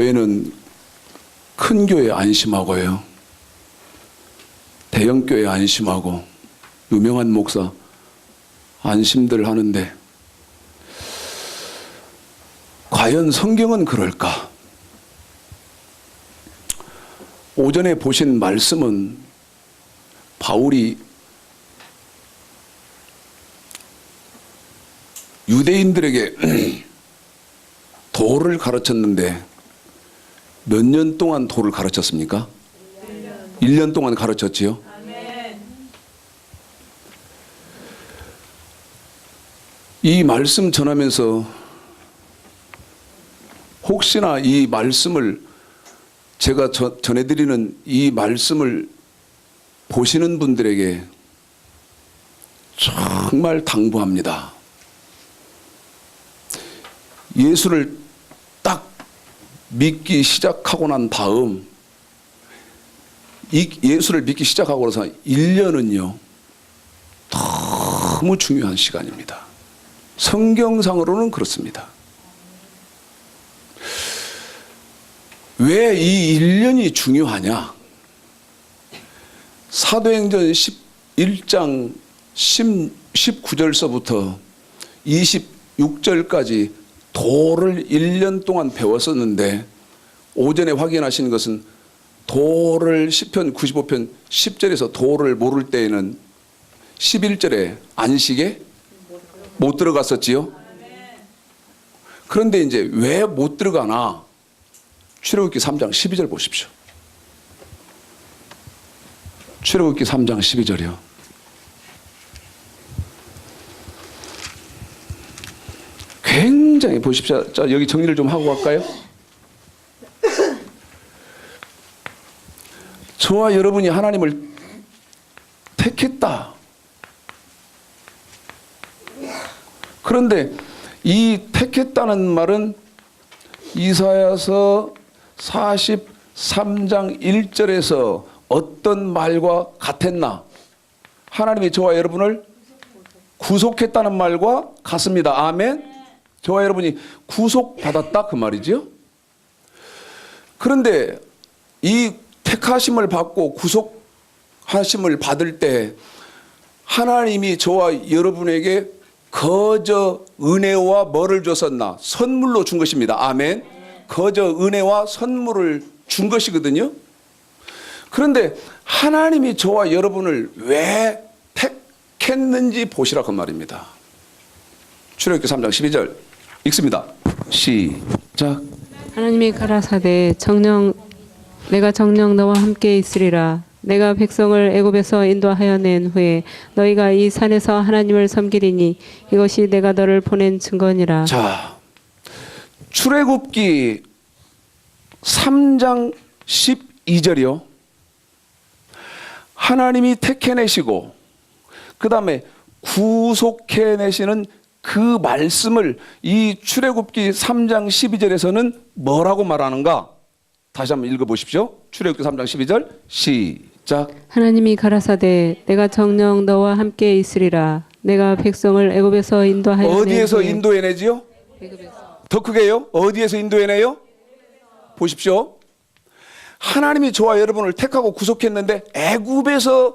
교회는 큰 교회 안심하고요, 대형 교회 안심하고 유명한 목사 안심들 하는데 과연 성경은 그럴까? 오전에 보신 말씀은 바울이 유대인들에게 도를 가르쳤는데 몇 년 동안 도를 가르쳤습니까? 1년 동안 가르쳤지요. 이 말씀 전하면서 혹시나 이 말씀을 제가 전해드리는 이 말씀을 보시는 분들에게 정말 당부합니다. 예수를 딱 믿기 시작하고 난 다음, 이 예수를 믿기 시작하고 나서 1년은요 너무 중요한 시간입니다. 성경상으로는 그렇습니다. 왜 이 1년이 중요하냐? 사도행전 11장 19절서부터 26절까지 도를 1년 동안 배웠었는데, 오전에 확인하신 것은 도를 시편 95편 10절에서 도를 모를 때에는 11절에 안식에 못 들어갔었지요. 그런데 이제 왜 못 들어가나? 출애굽기 3장 12절 보십시오. 출애굽기 3장 12절이요. 굉장히 보십시오. 자, 여기 정리를 좀 하고 갈까요? 저와 여러분이 하나님을 택했다. 그런데 이 택했다는 말은 이사야서 43장 1절에서 어떤 말과 같았나? 하나님이 저와 여러분을 구속했다는 말과 같습니다. 아멘. 저와 여러분이 구속받았다 그 말이죠. 그런데 이 택하심을 받고 구속하심을 받을 때 하나님이 저와 여러분에게 거저 은혜와 뭐를 줬었나? 선물로 준 것입니다. 아멘. 거저 은혜와 선물을 준 것이거든요. 그런데 하나님이 저와 여러분을 왜 택했는지 보시라 그 말입니다. 출애굽기 3장 12절 읽습니다. 시작. 하나님이 가라사대 내가 정녕 너와 함께 있으리라. 내가 백성을 애굽에서 인도하여 낸 후에 너희가 이 산에서 하나님을 섬기리니 이것이 내가 너를 보낸 증거니라. 자, 출애굽기 3장 12절이요. 하나님이 택해내시고 그 다음에 구속해내시는 그 말씀을 이 출애굽기 3장 12절에서는 뭐라고 말하는가? 다시 한번 읽어보십시오. 출애굽기 3장 12절 시작. 하나님이 가라사대 내가 정녕 너와 함께 있으리라. 내가 백성을 애굽에서 인도하여 어디에서 인도해내지요? 애굽에서. 더 크게요. 어디에서 인도해내요? 보십시오. 하나님이 저와 여러분을 택하고 구속했는데 애굽에서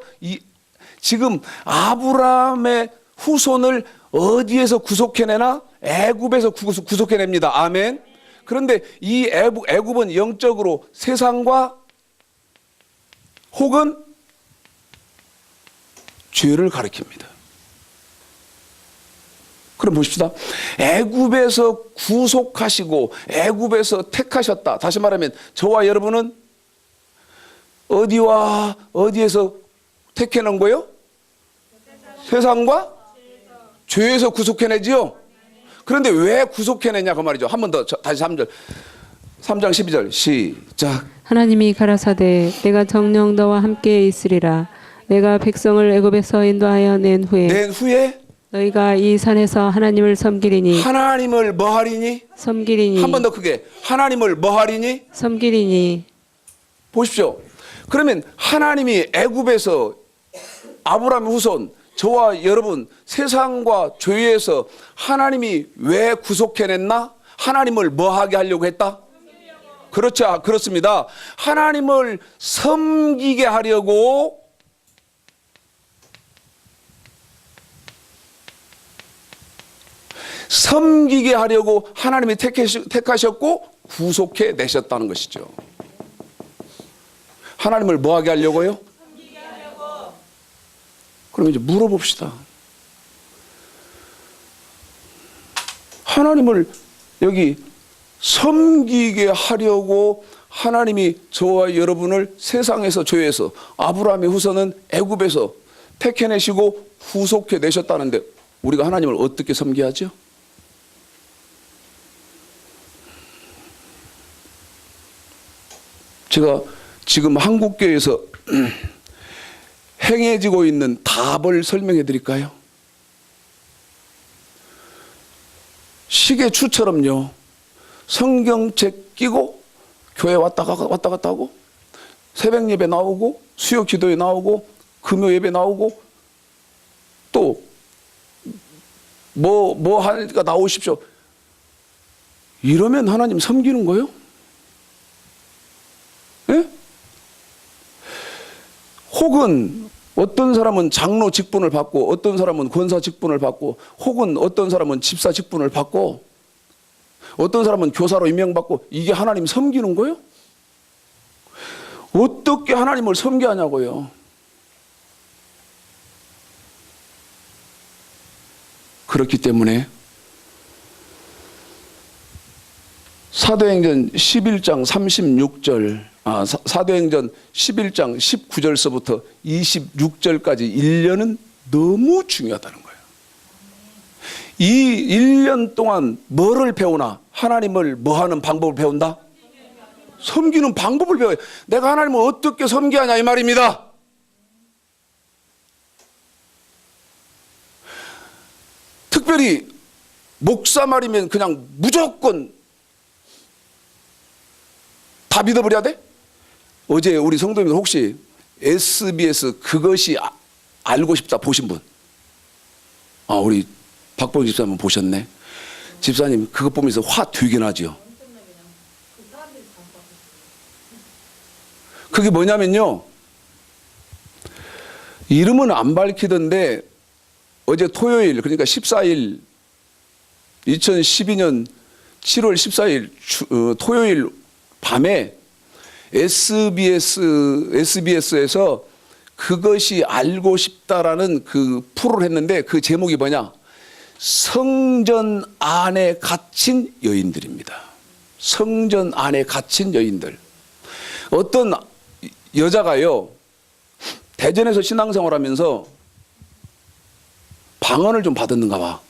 지금 아브라함의 후손을 어디에서 구속해내나? 애굽에서 구속해냅니다. 아멘. 그런데 이 애굽은 영적으로 세상과 혹은 죄를 가리킵니다. 그럼 보십시다. 애굽에서 구속하시고 애굽에서 택하셨다. 다시 말하면 저와 여러분은 어디와 어디에서 택해놓은 거예요? 세상과 죄에서 구속해내지요. 그런데 왜 구속해내냐 그 말이죠. 한 번 더 다시 3장 12절 시작. 하나님이 가라사대 내가 정녕 너와 함께 있으리라. 내가 백성을 애굽에서 인도하여 낸 후에 너희가 이 산에서 하나님을 섬기리니 하나님을 뭐 하리니? 섬기리니 한 번 더 크게 하나님을 뭐 하리니? 섬기리니. 보십시오. 그러면 하나님이 애굽에서 아브라함의 후손 저와 여러분 세상과 죄에서 하나님이 왜 구속해냈나? 하나님을 뭐 하게 하려고 했다? 그렇죠. 그렇습니다. 하나님을 섬기게 하려고 하나님이 택하셨고 구속해 내셨다는 것이죠. 하나님을 뭐 하게 하려고요? 섬기게 하려고. 그럼 이제 물어봅시다. 하나님을 여기 섬기게 하려고 하나님이 저와 여러분을 세상에서 죄에서 아브라함의 후손은 애굽에서 택해내시고 구속해 내셨다는데 우리가 하나님을 어떻게 섬기하죠? 제가 지금 한국교회에서 행해지고 있는 답을 설명해 드릴까요? 시계추처럼요. 성경책 끼고 교회 왔다 갔다 하고 새벽 예배 나오고 수요 기도에 나오고 금요 예배 나오고 또 뭐 하니까 나오십시오. 이러면 하나님 섬기는 거예요? 예? 혹은 어떤 사람은 장로 직분을 받고 어떤 사람은 권사 직분을 받고 혹은 어떤 사람은 집사 직분을 받고 어떤 사람은 교사로 임명받고 이게 하나님 섬기는 거예요? 어떻게 하나님을 섬기하냐고요? 그렇기 때문에 사도행전 11장 36절 사도행전 11장 19절서부터 26절까지 1년은 너무 중요하다는 거예요. 이 1년 동안 뭐를 배우나? 하나님을 뭐 하는 방법을 배운다? 섬기는 방법을 배워요. 내가 하나님을 어떻게 섬기하냐 이 말입니다. 특별히 목사 말이면 그냥 무조건 다 믿어버려야 돼? 어제 우리 성도님들 혹시 SBS 그것이 알고 싶다 보신 분? 우리 박봉 집사님 보셨네. 집사님 그것 보면서 화 되게 나죠. 그게 뭐냐면요. 이름은 안 밝히던데 어제 토요일 그러니까 14일 2012년 7월 14일 토요일 밤에 SBS에서 그것이 알고 싶다라는 그 프로를 했는데 그 제목이 뭐냐? 성전 안에 갇힌 여인들입니다. 성전 안에 갇힌 여인들. 어떤 여자가요, 대전에서 신앙생활 하면서 방언을 좀 받았는가 봐.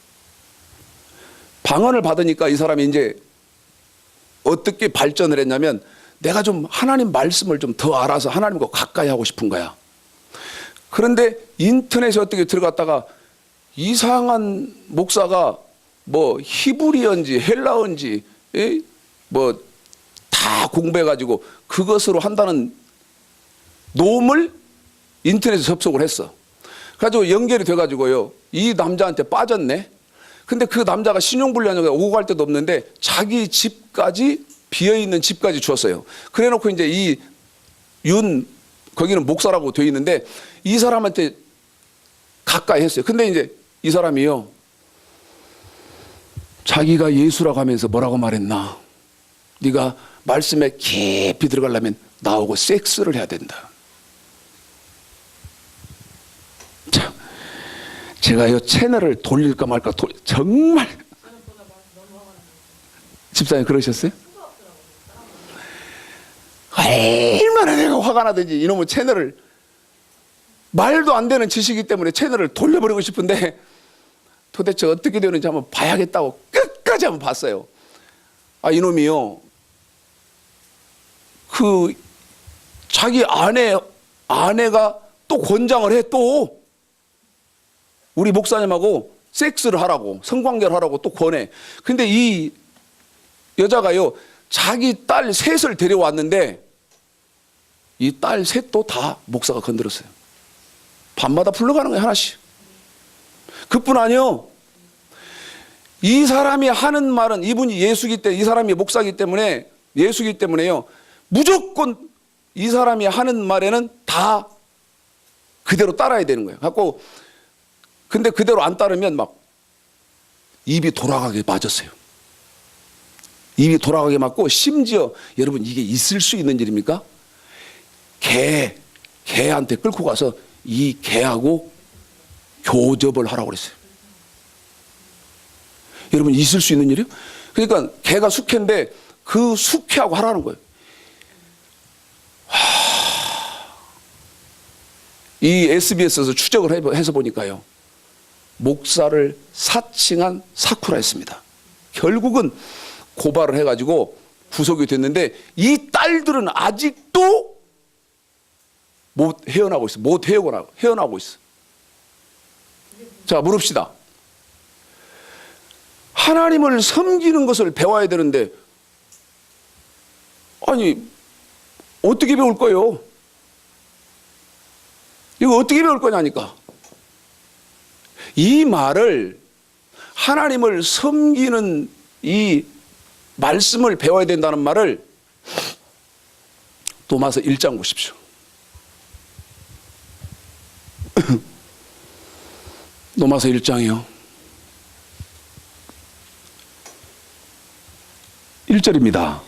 방언을 받으니까 이 사람이 이제 어떻게 발전을 했냐면 내가 좀 하나님 말씀을 좀 더 알아서 하나님과 가까이 하고 싶은 거야. 그런데 인터넷에 어떻게 들어갔다가 이상한 목사가 뭐 히브리어인지 헬라어인지 뭐 다 공부해가지고 그것으로 한다는 노음을 인터넷에 접속을 했어. 그래가지고 연결이 돼가지고요. 이 남자한테 빠졌네. 근데 그 남자가 신용불량자가 오고 갈 데도 없는데 자기 집까지 비어있는 집까지 주었어요. 그래 놓고 이제 거기는 목사라고 돼 있는데 이 사람한테 가까이 했어요. 근데 이제 이 사람이요. 자기가 예수라고 하면서 뭐라고 말했나? 네가 말씀에 깊이 들어가려면 나하고 섹스를 해야 된다. 참, 제가 이 채널을 돌릴까 말까 정말 집사님 그러셨어요? 얼마나 내가 화가 나든지 이놈의 채널을 말도 안 되는 지식이기 때문에 채널을 돌려버리고 싶은데 도대체 어떻게 되는지 한번 봐야겠다고 끝까지 한번 봤어요. 이놈이요. 그 자기 아내가 또 권장을 해 또 우리 목사님하고 섹스를 하라고 성관계를 하라고 또 권해. 근데 이 여자가요 자기 딸 셋을 데려왔는데 이 딸 셋도 다 목사가 건드렸어요. 밤마다 불러가는 거예요 하나씩. 그뿐 아니요. 이 사람이 하는 말은 이분이 예수기 때문에 이 사람이 목사기 때문에 예수이기 때문에요. 무조건 이 사람이 하는 말에는 다 그대로 따라야 되는 거예요. 갖고 근데 그대로 안 따르면 막 입이 돌아가게 맞았어요. 입이 돌아가게 맞고 심지어 여러분 이게 있을 수 있는 일입니까? 개한테 끌고 가서 이 개하고 교접을 하라고 그랬어요. 여러분 있을 수 있는 일이요? 그러니까 개가 숙회인데 그 숙회하고 하라는 거예요. 이 SBS에서 추적을 해서 보니까요. 목사를 사칭한 사쿠라였습니다. 결국은 고발을 해가지고 구속이 됐는데 이 딸들은 아직도 못 헤어나고 있어. 못 헤어나고 있어. 자, 물읍시다. 하나님을 섬기는 것을 배워야 되는데 아니 어떻게 배울 거예요? 이거 어떻게 배울 거냐니까. 이 말을 하나님을 섬기는 이 말씀을 배워야 된다는 말을 도마서 1장 보십시오. 도마서 1장이요. 1절입니다.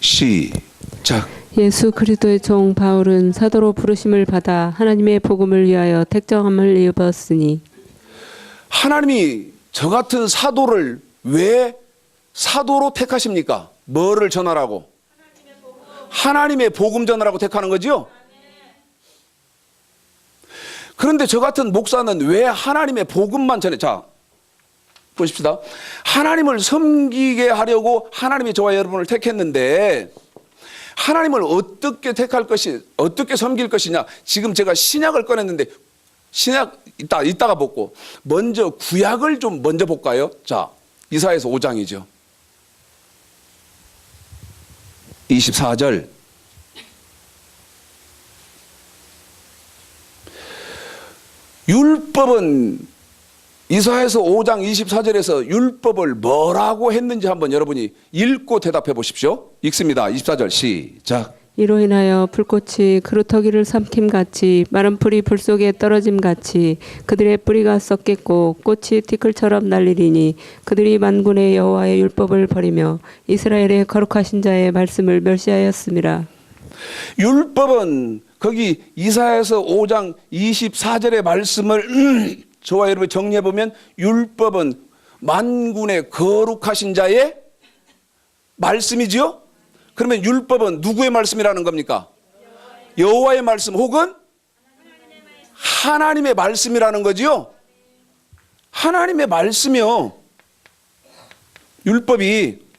시작. 예수 그리스도의 종 바울은 사도로 부르심을 받아 하나님의 복음을 위하여 택정함을 입었으니. 하나님이 저 같은 사도를 왜 사도로 택하십니까? 뭐를 전하라고? 하나님의 복음 전하라고 택하는 거죠? 그런데 저 같은 목사는 왜 하나님의 복음만 전해? 자, 보십시다. 하나님을 섬기게 하려고 하나님이 저와 여러분을 택했는데 하나님을 어떻게 택할 것이, 어떻게 섬길 것이냐. 지금 제가 신약을 꺼냈는데 신약 이따가 보고 먼저 구약을 좀 먼저 볼까요? 자, 이사야서 5장이죠. 24절. 율법은 이사야서 5장 24절에서 율법을 뭐라고 했는지 한번 여러분이 읽고 대답해 보십시오. 읽습니다. 24절 시작. 이로 인하여 불꽃이 그루터기를 삼킴같이 마른 풀이 불 속에 떨어짐같이 그들의 뿌리가 썩겠고 꽃이 티끌처럼 날리리니 그들이 만군의 여호와의 율법을 버리며 이스라엘의 거룩하신 자의 말씀을 멸시하였음이라. 율법은 거기 이사야서 5장 24절의 말씀을 저와 여러분 정리해 보면 율법은 만군의 거룩하신 자의 말씀이지요. 그러면 율법은 누구의 말씀이라는 겁니까? 여호와의 말씀 혹은 하나님의 말씀이라는 거지요. 하나님의 말씀이요. 율법이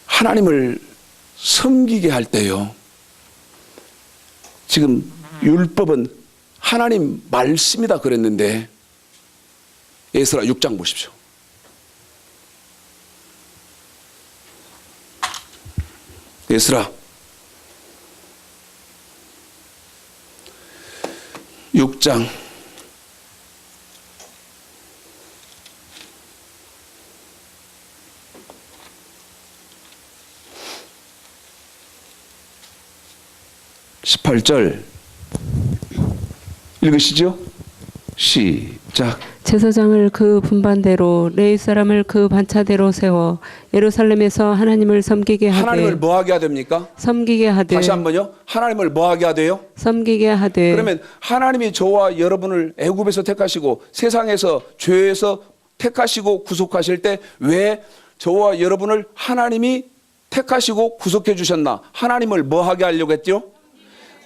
하나님을 섬기게 할 때요. 지금 율법은 하나님 말씀이다 그랬는데 에스라 6장 보십시오. 에스라 6장 18절 읽으시죠? 시작. 제사장을 그 분반대로 레위 사람을 그 반차대로 세워 예루살렘에서 하나님을 섬기게 하되. 하나님을 뭐하게 하됩니까? 섬기게 하되. 다시 한번요. 하나님을 뭐하게 하돼요? 섬기게 하되. 그러면 하나님이 저와 여러분을 애굽에서 택하시고 세상에서 죄에서 택하시고 구속하실 때 왜 저와 여러분을 하나님이 택하시고 구속해 주셨나? 하나님을 뭐하게 하려고 했죠?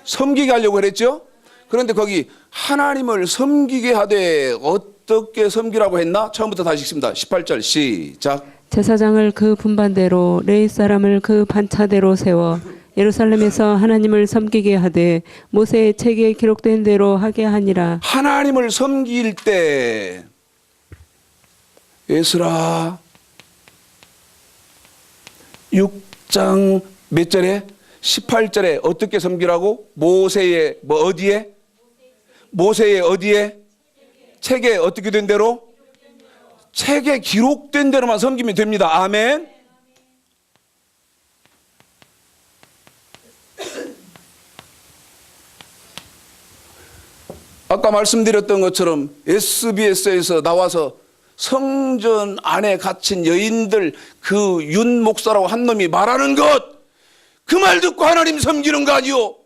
섬기게 하려고 그랬죠? 그런데 거기 하나님을 섬기게 하되 어떻게 섬기라고 했나? 처음부터 다시 읽습니다. 18절 시작. 제사장을 그 분반대로 레위 사람을 그 반차대로 세워 예루살렘에서 하나님을 섬기게 하되 모세의 책에 기록된 대로 하게 하니라. 하나님을 섬길 때 에스라 6장 몇 절에? 18절에 어떻게 섬기라고? 모세의 뭐 어디에? 모세의 어디에? 책에 어떻게 된 대로? 책에 기록된 대로만 섬기면 됩니다. 아멘. 아까 말씀드렸던 것처럼 SBS에서 나와서 성전 안에 갇힌 여인들 그 윤 목사라고 한 놈이 말하는 것, 그 말 듣고 하나님 섬기는 거 아니요.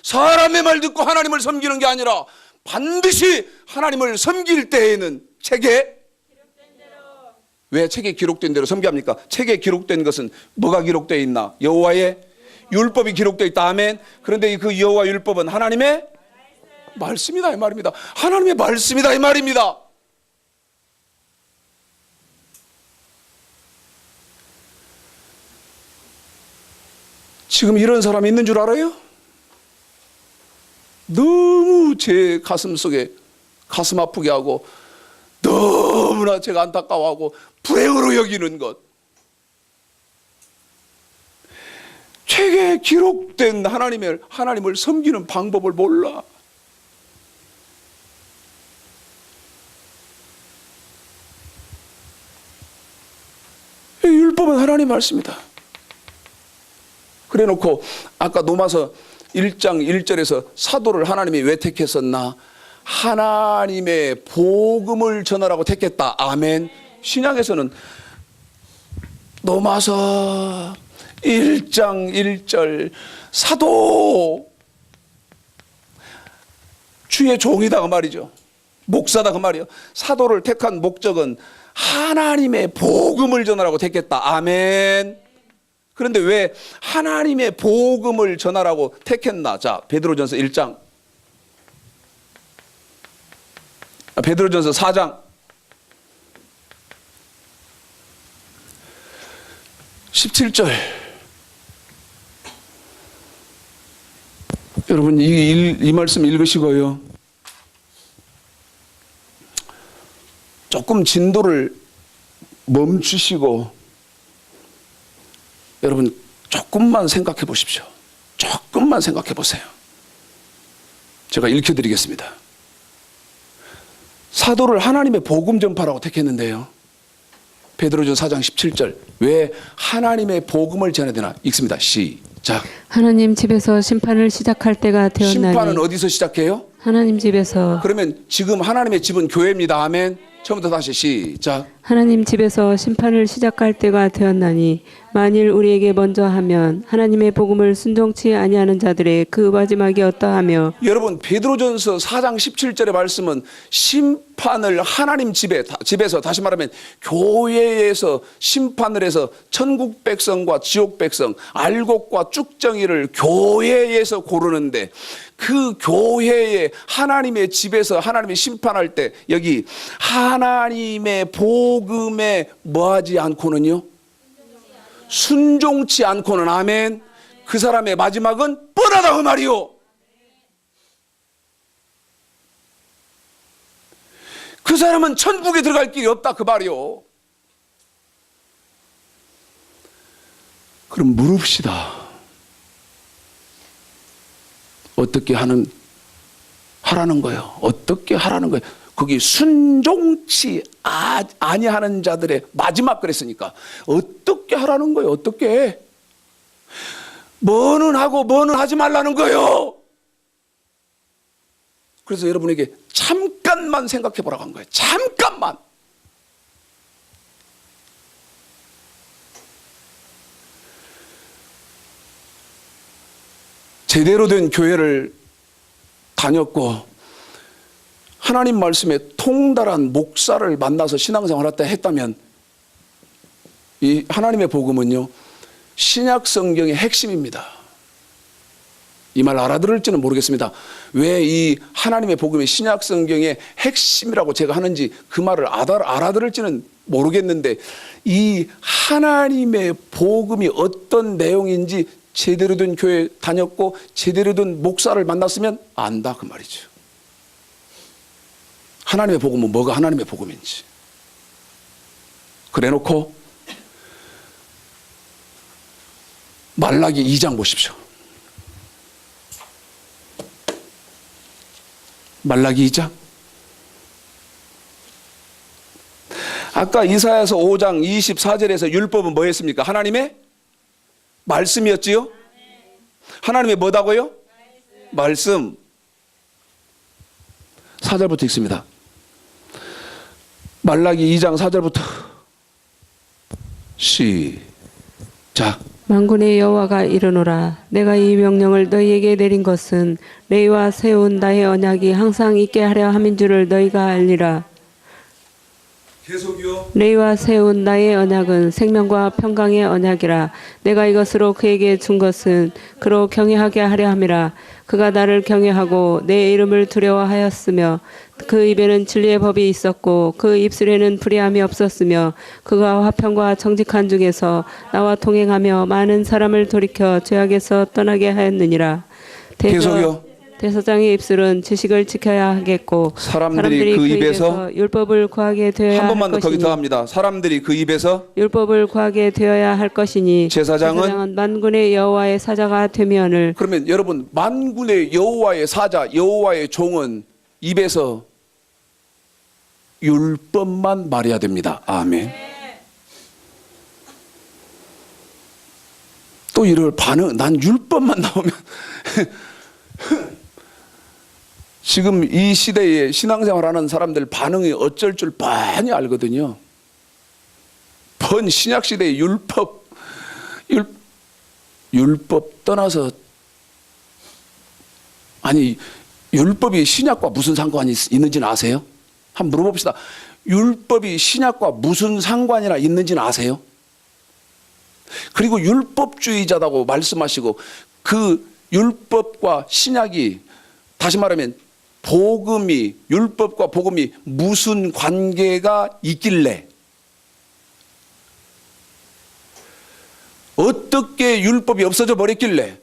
사람의 말 듣고 하나님을 섬기는 게 아니라 반드시 하나님을 섬길 때에는 책에, 왜 책에 기록된 대로 섬기합니까? 책에 기록된 것은 뭐가 기록되어 있나? 여호와의 율법이 기록되어 있다. 아멘. 그런데 그 여호와 율법은 하나님의 말씀이다 이 말입니다. 하나님의 말씀이다 이 말입니다. 지금 이런 사람이 있는 줄 알아요? 너무 제 가슴 속에 가슴 아프게 하고 너무나 제가 안타까워하고 불행으로 여기는 것. 책에 기록된 하나님을 섬기는 방법을 몰라. 율법은 하나님 말씀이다. 그래 놓고 아까 로마서 1장 1절에서 사도를 하나님이 왜 택했었나? 하나님의 복음을 전하라고 택했다. 아멘. 신약에서는 로마서 1장 1절 사도 주의 종이다 그 말이죠. 목사다 그 말이에요. 사도를 택한 목적은 하나님의 복음을 전하라고 택했다. 아멘. 그런데 왜 하나님의 복음을 전하라고 택했나? 자, 베드로전서 1장, 베드로전서 4장 17절. 여러분 이 말씀 읽으시고요. 조금 진도를 멈추시고 여러분 조금만 생각해 보십시오. 조금만 생각해 보세요. 제가 읽혀드리겠습니다. 사도를 하나님의 복음 전파라고 택했는데요. 베드로전서 4장 17절. 왜 하나님의 복음을 전해야 되나? 읽습니다. 시작. 하나님 집에서 심판을 시작할 때가 되었나니. 심판은 어디서 시작해요? 하나님 집에서. 그러면 지금 하나님의 집은 교회입니다. 아멘. 처음부터 다시 시작. 하나님 집에서 심판을 시작할 때가 되었나니 만일 우리에게 먼저 하면 하나님의 복음을 순종치 아니하는 자들의 그 마지막이 어떠하며. 여러분 베드로전서 4장 17절의 말씀은 심판을 하나님 집에서 다시 말하면 교회에서 심판을 해서 천국 백성과 지옥 백성, 알곡과 쭉정이를 교회에서 고르는데 그 교회에 하나님의 집에서 하나님이 심판할 때 여기 하나님의 복음에 뭐하지 않고는요? 순종치 않고는. 아멘. 그 사람의 마지막은 뻔하다 그 말이요. 그 사람은 천국에 들어갈 길이 없다 그 말이요. 그럼 물읍시다. 어떻게 하라는 거예요? 어떻게 하라는 거예요? 거기 순종치 아니하는 자들의 마지막 그랬으니까 어떻게 하라는 거예요? 어떻게? 뭐는 하고 뭐는 하지 말라는 거예요. 그래서 여러분에게 잠깐만 생각해 보라고 한 거예요. 잠깐만. 제대로 된 교회를 다녔고 하나님 말씀에 통달한 목사를 만나서 신앙생활을 했다면 이 하나님의 복음은요 신약 성경의 핵심입니다. 이 말 알아들을지는 모르겠습니다. 왜 이 하나님의 복음이 신약 성경의 핵심이라고 제가 하는지 그 말을 알아들을지는 모르겠는데 이 하나님의 복음이 어떤 내용인지 제대로 된 교회 다녔고 제대로 된 목사를 만났으면 안다 그 말이죠. 하나님의 복음은 뭐가 하나님의 복음인지. 그래 놓고 말라기 2장 보십시오. 말라기 2장. 아까 이사야서 5장 24절에서 율법은 뭐였습니까? 하나님의 말씀이었지요? 하나님의 뭐다고요? 말씀. 4절부터 읽습니다. 말라기 2장 4절부터 시작. 만군의 여호와가 이르노라 내가 이 명령을 너희에게 내린 것은 너희와 세운 나의 언약이 항상 있게 하려 함인 줄을 너희가 알리라. 계속요. 너희와 세운 나의 언약은 생명과 평강의 언약이라. 내가 이것으로 그에게 준 것은 그로 경외하게 하려 함이라. 그가 나를 경외하고 내 이름을 두려워하였으며 그 입에는 진리의 법이 있었고 그 입술에는 불의함이 없었으며 그가 화평과 정직한 중에서 나와 동행하며 많은 사람을 돌이켜 죄악에서 떠나게 하였느니라. 계속요. 대서장의 입술은 지식을 지켜야 하겠고 사람들이 그 입에서 율법을 구하게 되어야 한 번만 할 더 거기 것이니 더 합니다. 사람들이 그 입에서 율법을 구하게 되어야 할 것이니 제사장은 만군의 여호와의 사자가 되면을. 그러면 여러분 만군의 여호와의 사자 여호와의 종은 입에서 율법만 말해야 됩니다. 아멘. 또 이럴 반응 난 율법만 나오면 지금 이 시대에 신앙생활하는 사람들 반응이 어쩔 줄 뻔히 알거든요. 번 신약 시대의 율법 떠나서 아니 율법이 신약과 무슨 상관이 있는지는 아세요? 한번 물어봅시다. 율법이 신약과 무슨 상관이나 있는지는 아세요? 그리고 율법주의자다고 말씀하시고 그 율법과 신약이 다시 말하면 복음이 율법과 복음이 무슨 관계가 있길래 어떻게 율법이 없어져 버렸길래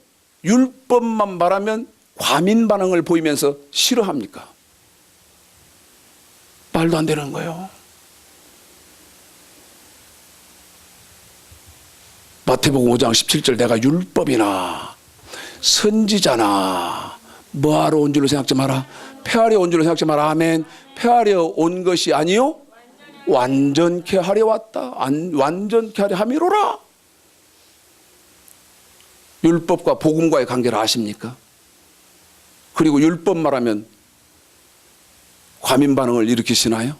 율법만 말하면 과민 반응을 보이면서 싫어합니까? 말도 안 되는 거예요. 마태복음 5장 17절 내가 율법이나 선지자나 뭐하러 온 줄로 생각지 마라. 폐하려 온 줄로 생각지 마라. 아멘. 폐하려 온 것이 아니요 완전케 하려 왔다. 완전케 하려 함이로라. 율법과 복음과의 관계를 아십니까? 그리고 율법 말하면 과민 반응을 일으키시나요?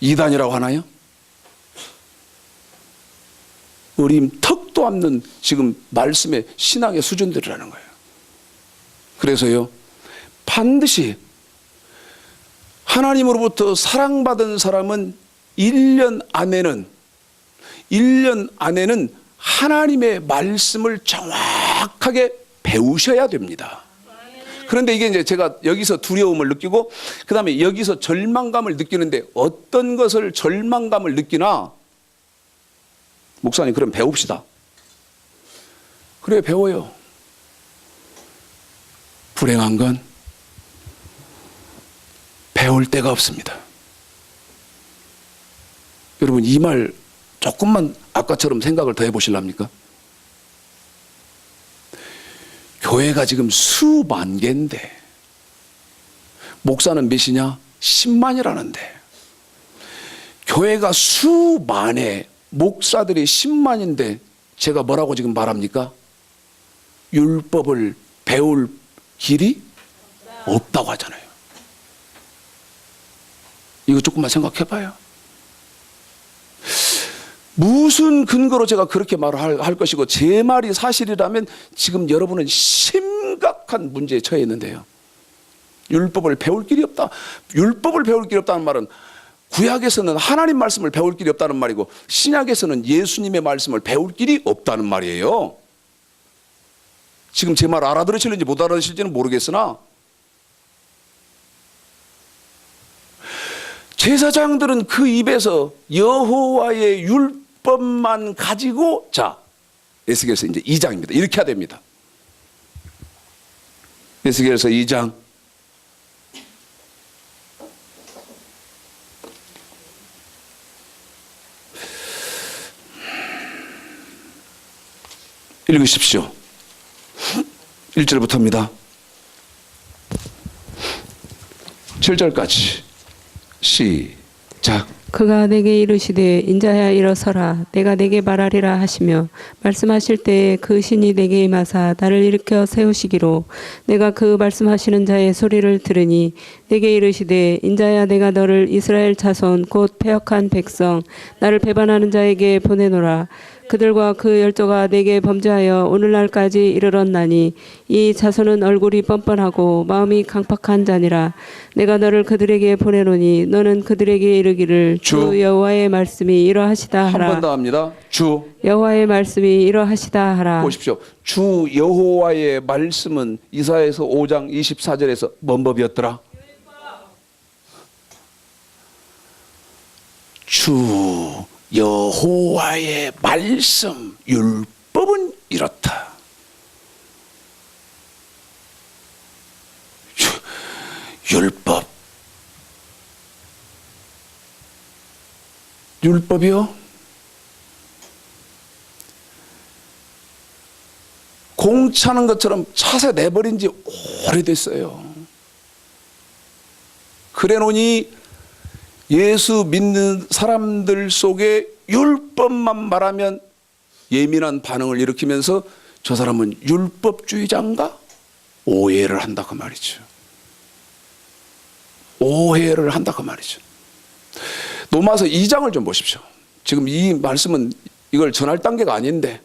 이단이라고 하나요? 어림 턱도 없는 지금 말씀의 신앙의 수준들이라는 거예요. 그래서요 반드시 하나님으로부터 사랑받은 사람은 1년 안에는 하나님의 말씀을 정확하게 배우셔야 됩니다. 그런데 이게 이제 제가 여기서 두려움을 느끼고 그 다음에 여기서 절망감을 느끼는데 어떤 것을 절망감을 느끼나 목사님 그럼 배웁시다. 그래 배워요. 불행한 건 배울 데가 없습니다. 여러분 이 말 조금만 아까처럼 생각을 더 해보실랍니까? 교회가 지금 수만 개인데 목사는 몇이냐? 10만이라는데 교회가 수만에 목사들이 10만인데 제가 뭐라고 지금 말합니까? 율법을 배울 길이 없다고 하잖아요. 이거 조금만 생각해 봐요. 무슨 근거로 제가 그렇게 말을 할 것이고 제 말이 사실이라면 지금 여러분은 심각한 문제에 처해 있는데요. 율법을 배울 길이 없다. 율법을 배울 길이 없다는 말은 구약에서는 하나님 말씀을 배울 길이 없다는 말이고 신약에서는 예수님의 말씀을 배울 길이 없다는 말이에요. 지금 제 말 알아들으실는지 못 알아들으실지는 모르겠으나 제사장들은 그 입에서 여호와의 율법만 가지고 자 에스겔서 이제 2장입니다. 이렇게 해야 됩니다. 에스겔서 2장 읽으십시오. 1절부터입니다. 7절까지 시작. 그가 내게 이르시되 인자야 일어서라 내가 내게 말하리라 하시며 말씀하실 때에 그 신이 내게 임하사 나를 일으켜 세우시기로 내가 그 말씀하시는 자의 소리를 들으니 내게 이르시되 인자야 내가 너를 이스라엘 자손 곧 패역한 백성 나를 배반하는 자에게 보내노라 그들과 그 열조가 내게 범죄하여 오늘날까지 이르렀나니 이 자손은 얼굴이 뻔뻔하고 마음이 강팍한 자니라 내가 너를 그들에게 보내노니 너는 그들에게 이르기를 주 여호와의 말씀이 이러하시다 한 번 하라 더 합니다. 주 여호와의 말씀이 이러하시다 하라 보십시오. 주 여호와의 말씀은 이사야서 5장 24절에서 뭔 법이었더라? 주 여호와의 말씀 율법은 이렇다. 율법이요? 공 차는 것처럼 차세 내버린 지 오래됐어요. 그래놓으니 예수 믿는 사람들 속에 율법만 말하면 예민한 반응을 일으키면서 저 사람은 율법주의자인가? 오해를 한다 그 말이죠. 오해를 한다 그 말이죠. 로마서 2장을 좀 보십시오. 지금 이 말씀은 이걸 전할 단계가 아닌데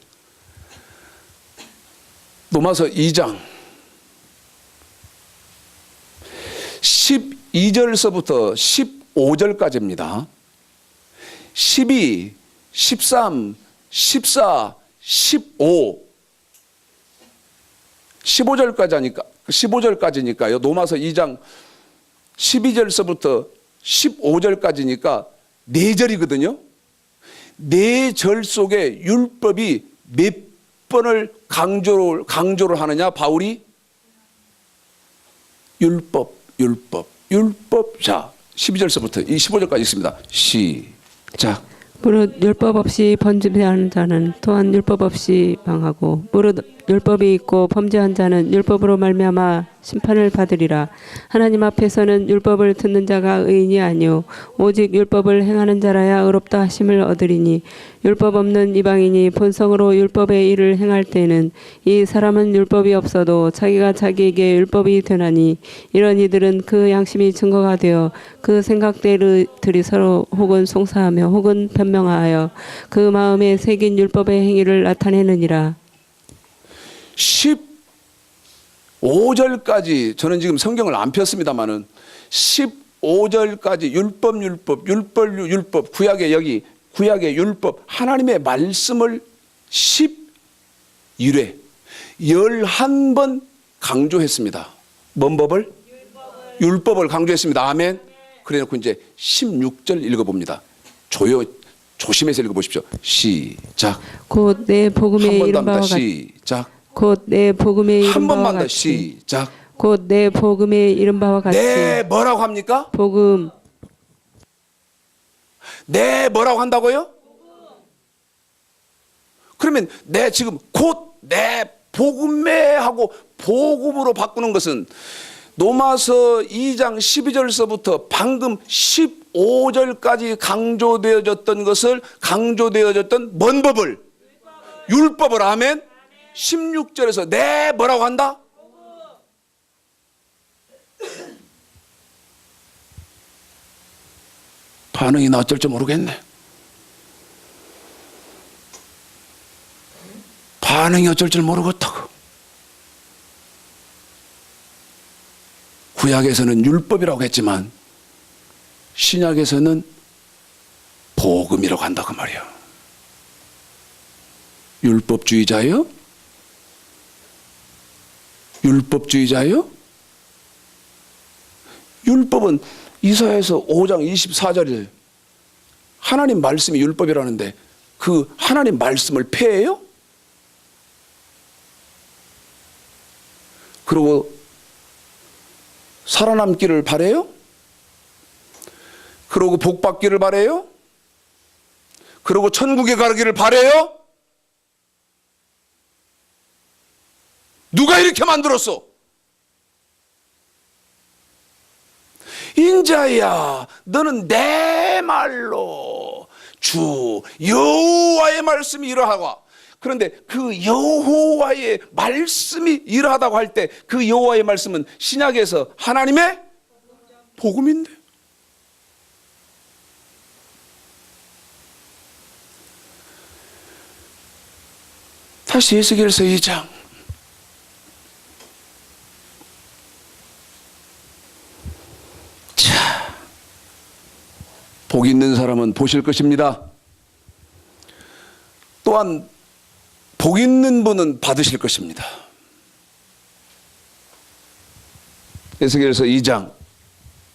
로마서 2장 12절서부터 15절까지입니다. 12, 13, 14, 15, 15절까지니까요. 로마서 2장 12절서부터 15절까지니까 4절이거든요. 4절 속에 율법이 몇 번을 강조를 하느냐? 바울이 율법. 자, 12절서부터 이 15절까지 있습니다. 시작. 무릇 율법 없이 범죄하는 자는 또한 율법 없이 망하고 무릇 율법이 있고 범죄한 자는 율법으로 말미암아 심판을 받으리라. 하나님 앞에서는 율법을 듣는 자가 의인이 아니요 오직 율법을 행하는 자라야 의롭다 하심을 얻으리니 율법 없는 이방인이 본성으로 율법의 일을 행할 때는 이 사람은 율법이 없어도 자기가 자기에게 율법이 되나니 이런 이들은 그 양심이 증거가 되어 그 생각들이 서로 혹은 송사하며 혹은 변명하여 그 마음에 새긴 율법의 행위를 나타내느니라. 15절까지 저는 지금 성경을 안 폈습니다만은 15절까지 율법 구약의 여기 구약의 율법 하나님의 말씀을 11회 11번 강조했습니다. 뭔 법을? 율법을 강조했습니다. 아멘. 그래놓고 이제 16절 읽어봅니다. 조심해서 읽어보십시오. 시작. 곧 내 복음의 이름 바와 같이 시작. 곧 내 복음의 이름 한 바와 번만 더 같이 시작. 곧 내 복음의 이름 바와 같이 네 뭐라고 합니까? 복음 네 뭐라고 한다고요? 그러면 내 지금 곧 내 복음에 하고 복음으로 바꾸는 것은 로마서 2장 12절서부터 방금 15절까지 강조되어졌던 뭔 법을? 율법을. 아멘. 16절에서 네 뭐라고 한다? 반응이 나 어쩔 줄 모르겠네. 반응이 어쩔 줄 모르겠다고. 구약에서는 율법이라고 했지만 신약에서는 복음이라고 한다고 말이야. 율법주의자예요? 율법주의자예요? 율법은 이사야서 5장 24절에 하나님 말씀이 율법이라는데 그 하나님 말씀을 폐해요? 그리고 살아남기를 바래요? 그리고 복받기를 바래요? 그리고 천국에 가기를 바래요? 누가 이렇게 만들었어? 인자야 너는 내 말로 주 여호와의 말씀이 이러하고, 그런데 그 여호와의 말씀이 이러하다고 할 때 그 여호와의 말씀은 신약에서 하나님의 복음인데, 다시 에스겔서 2장 자, 복 있는 사람은 보실 것입니다. 또한 복 있는 분은 받으실 것입니다. 에스겔서 2장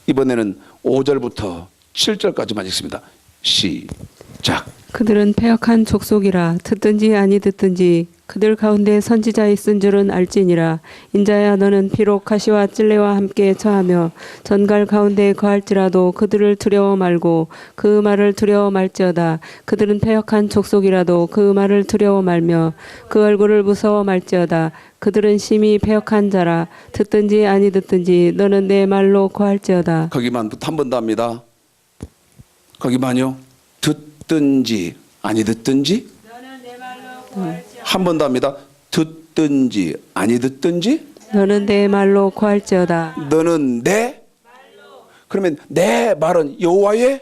이번에는 5절부터 7절까지만 읽습니다. 시작. 그들은 패역한 족속이라 듣든지 아니 듣든지 그들 가운데 선지자 있은 줄은 알지니라. 인자야 너는 비록 가시와 찔레와 함께 처하며 전갈 가운데 거할지라도 그들을 두려워 말고 그 말을 두려워 말지어다. 그들은 패역한 족속이라도 그 말을 두려워 말며 그 얼굴을 무서워 말지어다. 그들은 심히 패역한 자라. 듣든지 아니 듣든지 너는 내 말로 거할지어다. 거기만 한 번 더 합니다. 거기만요. 듣든지 아니 듣든지 한 번 더 합니다. 듣든지 아니 듣든지 너는 내 말로 거할지어다. 너는 내 그러면 내 말은 여호와의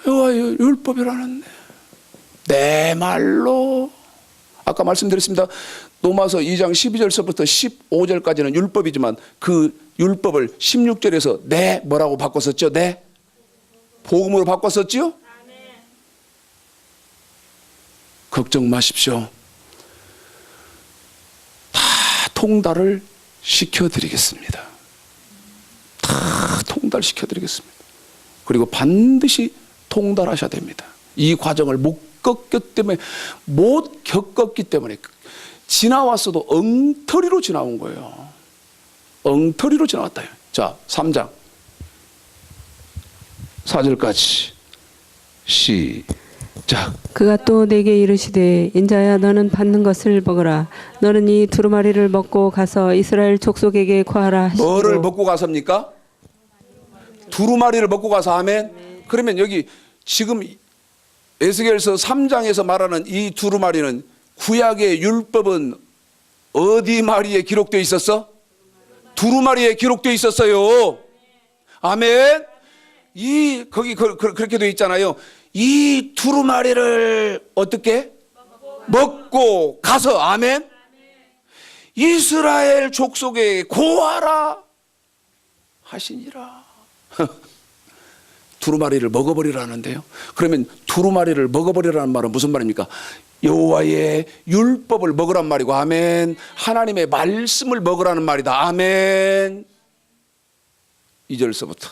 여호와의 율법이라는데 내 말로 아까 말씀드렸습니다. 로마서 2장 12절서부터 15절까지는 율법이지만 그 율법을 16절에서 내 뭐라고 바꿨었죠? 내 복음으로 바꿨었지요? 걱정 마십시오. 다 통달을 시켜드리겠습니다. 다 통달시켜드리겠습니다. 그리고 반드시 통달하셔야 됩니다. 이 과정을 못 겪었기 때문에 지나왔어도 엉터리로 지나온 거예요. 엉터리로 지나왔다. 자, 3장 4절까지 시작. 그가 또 내게 이르시되 인자야 너는 받는 것을 먹으라. 너는 이 두루마리를 먹고 가서 이스라엘 족속에게 구하라 하시고. 뭐를 먹고 가섭니까? 두루마리를 먹고 가서. 아멘. 그러면 여기 지금 에스겔서 3장에서 말하는 이 두루마리는 구약의 율법은 어디 마리에 기록되어 있었어? 두루마리에 기록되어 있었어요. 아멘. 거기 그렇게 되어 있잖아요. 이 두루마리를 어떻게 먹고 가서. 아멘. 이스라엘 족속에 고하라 하시니라. 두루마리를 먹어버리라는데요. 그러면 두루마리를 먹어버리라는 말은 무슨 말입니까? 여호와의 율법을 먹으란 말이고. 아멘. 하나님의 말씀을 먹으라는 말이다. 아멘. 2절서부터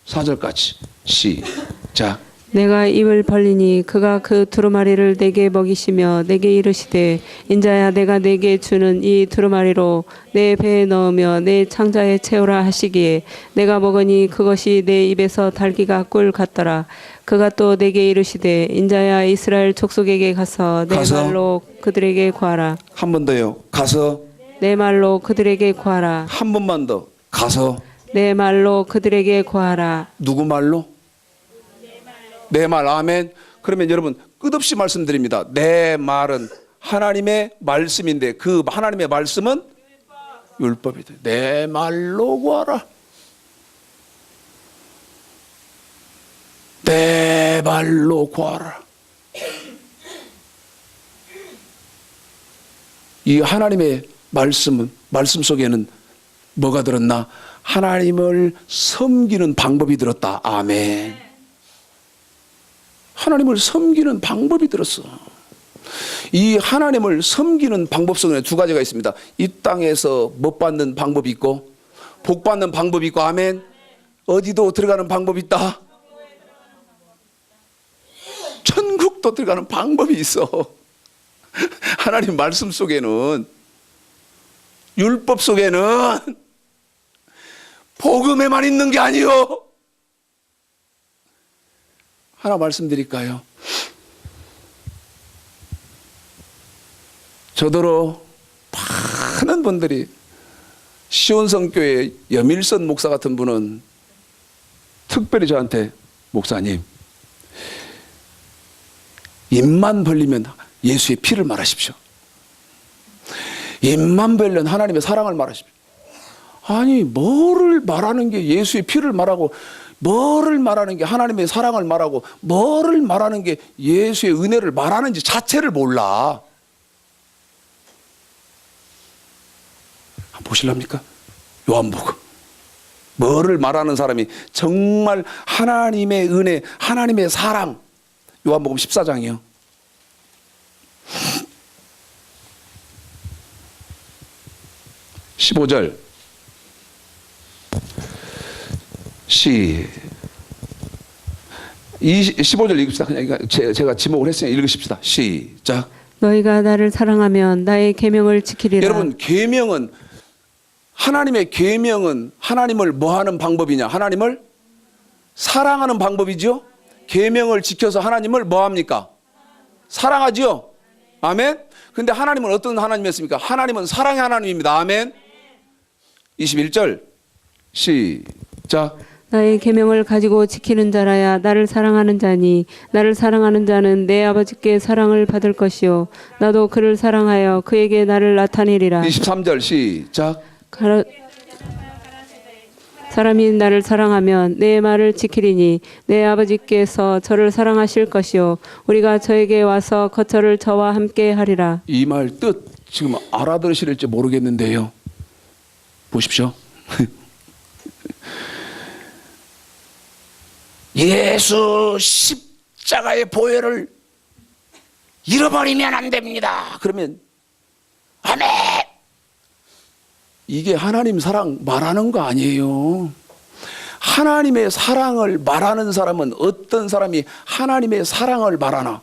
4절까지 시작. 내가 입을 벌리니 그가 그 두루마리를 내게 먹이시며 내게 이르시되 인자야 내가 내게 주는 이 두루마리로 내 배에 넣으며 내 창자에 채우라 하시기에 내가 먹으니 그것이 내 입에서 달기가 꿀 같더라. 그가 또 내게 이르시되 인자야 이스라엘 족속에게 가서 내 말로 그들에게 구하라. 한 번 더요. 가서. 내 말로 그들에게 구하라. 한 번만 더. 가서. 내 말로 그들에게 구하라. 누구 말로? 내 말. 아멘. 그러면 여러분 끝없이 말씀드립니다. 내 말은 하나님의 말씀인데 그 하나님의 말씀은 율법이다. 내 말로 구하라. 내 말로 구하라. 이 하나님의 말씀 속에는 뭐가 들었나? 하나님을 섬기는 방법이 들었다. 아멘. 하나님을 섬기는 방법이 들었어. 이 하나님을 섬기는 방법 속에 두 가지가 있습니다. 이 땅에서 못 받는 방법이 있고 복 받는 방법이 있고. 아멘. 어디도 들어가는 방법이 있다. 천국도 들어가는 방법이 있어. 하나님 말씀 속에는, 율법 속에는 복음에만 있는 게 아니요. 하나 말씀드릴까요? 저더러 많은 분들이 시온성교회 여밀선 목사 같은 분은 특별히 저한테 목사님, 입만 벌리면 예수의 피를 말하십시오. 입만 벌리면 하나님의 사랑을 말하십시오. 아니, 뭐를 말하는 게 예수의 피를 말하고, 뭐를 말하는 게 하나님의 사랑을 말하고, 뭐를 말하는 게 예수의 은혜를 말하는지 자체를 몰라. 한번 보실랍니까? 요한복음. 뭐를 말하는 사람이 정말 하나님의 은혜, 하나님의 사랑. 요한복음 14장이요. (15절) 15절 읽읍시다. 그냥 제가 지목을 했으니까 읽으십시다. 시작. 너희가 나를 사랑하면 나의 계명을 지키리라. 여러분, 계명은, 하나님의 계명은 하나님을 뭐 하는 방법이냐? 하나님을 사랑하는 방법이죠. 계명을 지켜서 하나님을 뭐 합니까? 사랑하지요. 아멘. 근데 하나님은 어떤 하나님이었습니까? 하나님은 사랑의 하나님입니다. 아멘. 21절 시작. 나의 계명을 가지고 지키는 자라야 나를 사랑하는 자니 나를 사랑하는 자는 내 아버지께 사랑을 받을 것이요 나도 그를 사랑하여 그에게 나를 나타내리라. 23절 시작. 사람이 나를 사랑하면 내 말을 지키리니 내 아버지께서 저를 사랑하실 것이요 우리가 저에게 와서 거처를 저와 함께 하리라. 이 말 뜻 지금 알아들으실지 모르겠는데요. 보십시오. 예수 십자가의 보혈을 잃어버리면 안 됩니다. 그러면 아멘. 이게 하나님 사랑 말하는 거 아니에요. 하나님의 사랑을 말하는 사람은 어떤 사람이 하나님의 사랑을 말하나?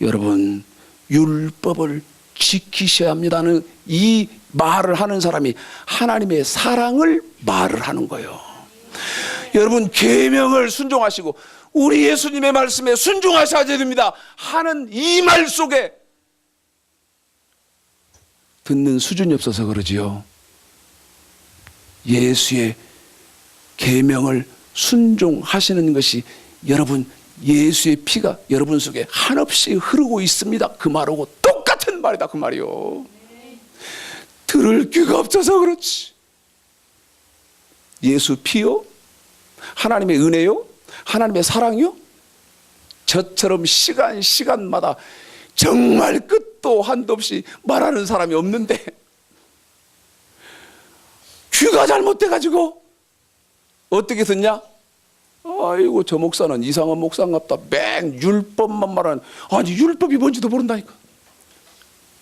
여러분, 율법을 지키셔야 합니다는 이 말을 하는 사람이 하나님의 사랑을 말을 하는 거예요. 여러분, 계명을 순종하시고 우리 예수님의 말씀에 순종하셔야 됩니다 하는 이 말 속에 듣는 수준이 없어서 그러지요. 예수의 계명을 순종하시는 것이 여러분, 예수의 피가 여러분 속에 한없이 흐르고 있습니다. 그 말하고 똑같은 말이다. 그 말이요. 들을 귀가 없어서 그렇지. 예수 피요? 하나님의 은혜요? 하나님의 사랑요? 저처럼 시간마다 정말 끝도 한도 없이 말하는 사람이 없는데 귀가 잘못돼가지고 어떻게 듣냐? 아이고, 저 목사는 이상한 목사인갑다. 맨 율법만 말하는. 아니, 율법이 뭔지도 모른다니까.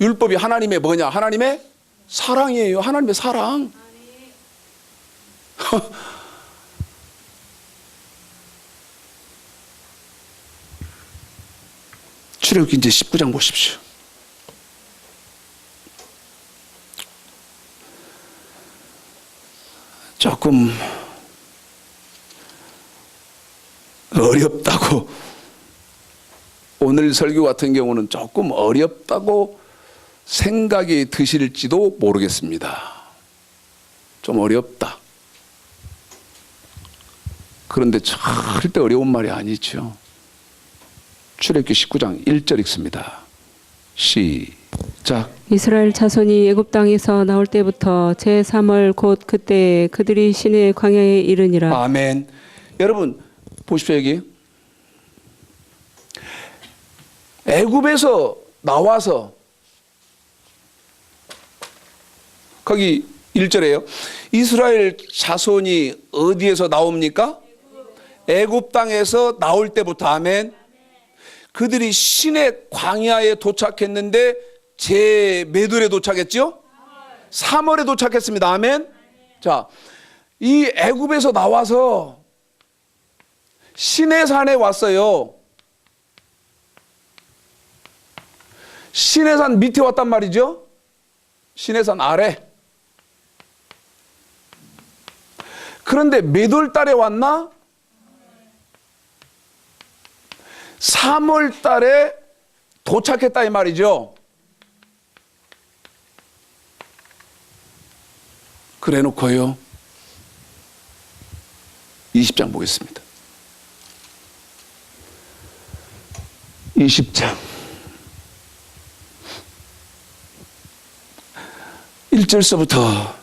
율법이 하나님의 뭐냐? 하나님의 사랑이에요. 하나님의 사랑. 출애굽기 이제 19장 보십시오. 조금 어렵다고, 오늘 설교 같은 경우는 조금 어렵다고 생각이 드실지도 모르겠습니다. 좀 어렵다. 그런데 절대 어려운 말이 아니죠. 출애굽기 19장 1절 읽습니다. 시작. 이스라엘 자손이 애굽 땅에서 나올 때부터 제3월 곧 그때 그들이 시내 광야에 이르니라. 아멘. 여러분 보십시오. 여기 애굽에서 나와서 거기 1절에요. 이스라엘 자손이 어디에서 나옵니까? 애굽 땅에서 나올 때부터. 아멘. 그들이 시내 광야에 도착했는데 제 몇 월에 도착했죠? 3월에 도착했습니다. 아멘. 자, 이 애굽에서 나와서 시내산에 왔어요. 시내산 밑에 왔단 말이죠. 시내산 아래. 그런데 몇 월 달에 왔나? 3월 달에 도착했다 이 말이죠. 그래 놓고요. 20장 보겠습니다. 20장 1절서부터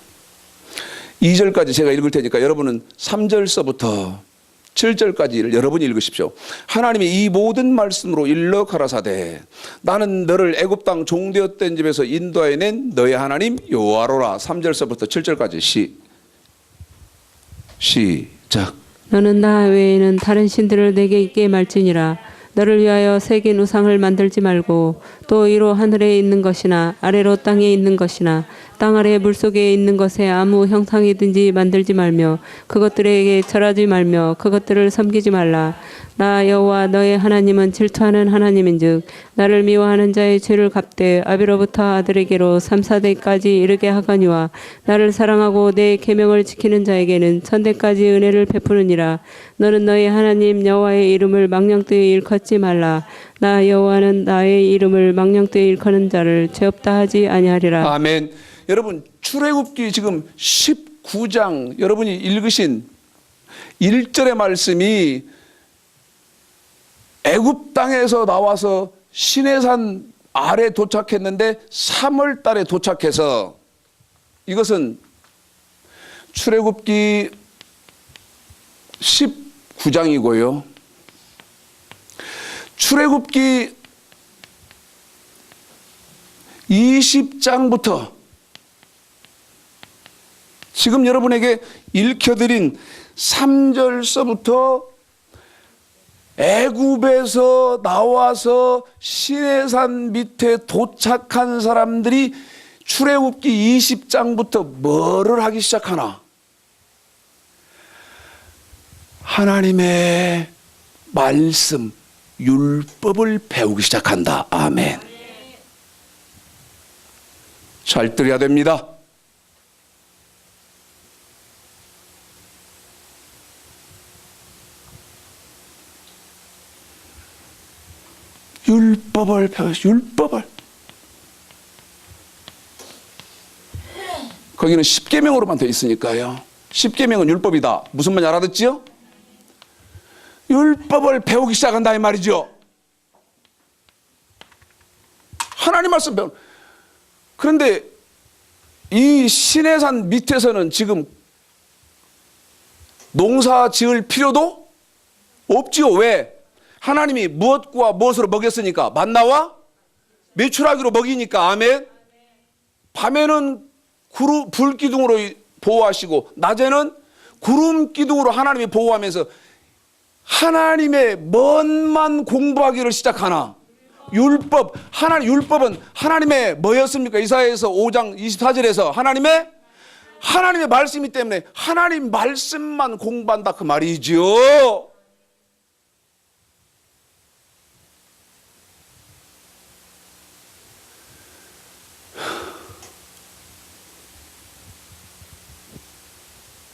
2절까지 제가 읽을 테니까 여러분은 3절서부터 7절까지를 여러분이 읽으십시오. 하나님이 이 모든 말씀으로 일러 가라사대 나는 너를 애굽 땅 종되었던 집에서 인도하여 낸 너의 하나님 여호와로라. 3절서부터 7절까지 시작. 너는 나 외에는 다른 신들을 내게 있게 말지니라. 너를 위하여 새긴 우상을 만들지 말고 또 이로 하늘에 있는 것이나 아래로 땅에 있는 것이나 땅 아래 물속에 있는 것에 아무 형상이든지 만들지 말며 그것들에게 절하지 말며 그것들을 섬기지 말라. 나 여호와 너의 하나님은 질투하는 하나님인즉 나를 미워하는 자의 죄를 갚되 아비로부터 아들에게로 3, 4대까지 이르게 하거니와 나를 사랑하고 내 계명을 지키는 자에게는 천대까지 은혜를 베푸느니라. 너는 너의 하나님 여호와의 이름을 망령되이 일컫지 말라. 나 여호와는 나의 이름을 망령되이 일컫는 자를 죄 없다 하지 아니하리라. 아멘. 여러분 출애굽기 지금 19장 여러분이 읽으신 1절의 말씀이 애굽 땅에서 나와서 시내산 아래 도착했는데 3월 달에 도착해서 이것은 출애굽기 19장이고요. 출애굽기 20장부터 지금 여러분에게 읽혀드린 3절서부터 애굽에서 나와서 시내산 밑에 도착한 사람들이 출애굽기 20장부터 뭐를 하기 시작하나? 하나님의 말씀, 율법을 배우기 시작한다. 아멘. 잘 들어야 됩니다. 율법을 배워. 율법을. 거기는 십계명으로만 되어 있으니까요. 십계명은 율법이다. 무슨 말인지 알아듣지요? 율법을 배우기 시작한다 이 말이죠. 하나님 말씀 배우. 그런데 이 시내산 밑에서는 지금 농사 지을 필요도 없지요. 왜? 하나님이 무엇과 무엇으로 먹였으니까 만나와 메추라기로 먹이니까. 아멘. 밤에는 불 기둥으로 보호하시고 낮에는 구름 기둥으로 하나님이 보호하면서 하나님의 뭔만 공부하기를 시작하나? 율법. 율법은 하나님의 뭐였습니까? 이사야에서 5장 24절에서 하나님의 말씀이기 때문에 하나님 말씀만 공부한다 그 말이지요.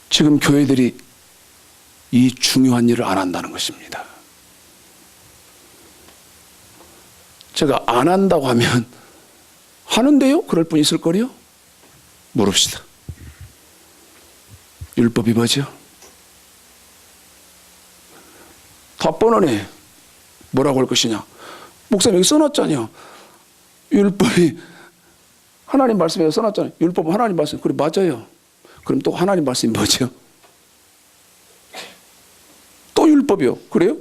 지금 교회들이 이 중요한 일을 안 한다는 것입니다. 제가 안 한다고 하면 하는데요? 그럴 분 있을 거요? 물읍시다. 율법이 뭐죠? 다 뻔하네. 뭐라고 할 것이냐? 목사님 여기 써놨잖아요. 율법이 하나님 말씀에 써놨잖아요. 율법은 하나님 말씀. 그래 맞아요. 그럼 또 하나님 말씀이 뭐죠? 또 율법이요. 그래요?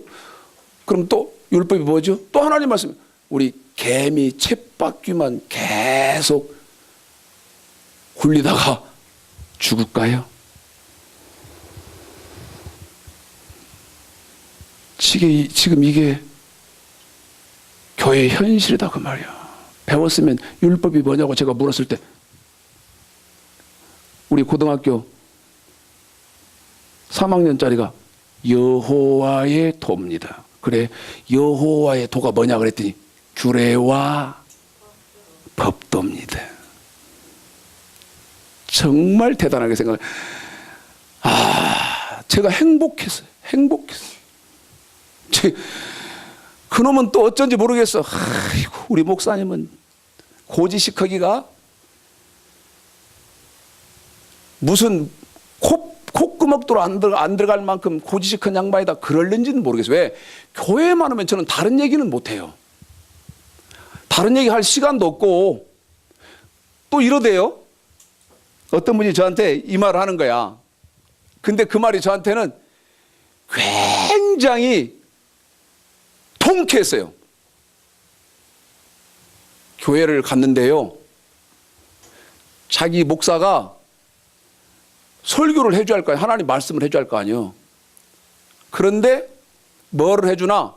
그럼 또 율법이 뭐죠? 또 하나님 말씀. 우리 개미 쳇바퀴만 계속 굴리다가 죽을까요? 지금 이게 교회의 현실이다 그 말이야. 배웠으면 율법이 뭐냐고 제가 물었을 때 우리 고등학교 3학년짜리가 여호와의 도입니다. 그래 여호와의 도가 뭐냐 그랬더니 규례와 법도입니다. 정말 대단하게 생각해요. 제가 행복했어요. 그놈은 또 어쩐지 모르겠어. 아이고, 우리 목사님은 고지식하기가 무슨 콧구멍도 안 들어갈 만큼 고지식 큰 양반이다 그럴는지는 모르겠어요. 왜? 교회만 오면 저는 다른 얘기는 못해요. 다른 얘기 할 시간도 없고 또 이러대요. 어떤 분이 저한테 이 말을 하는 거야. 근데 그 말이 저한테는 굉장히 통쾌했어요. 교회를 갔는데요. 자기 목사가 설교를 해줘야 할 거 아니에요. 하나님 말씀을 해줘야 할 거 아니에요. 그런데 뭐를 해주나?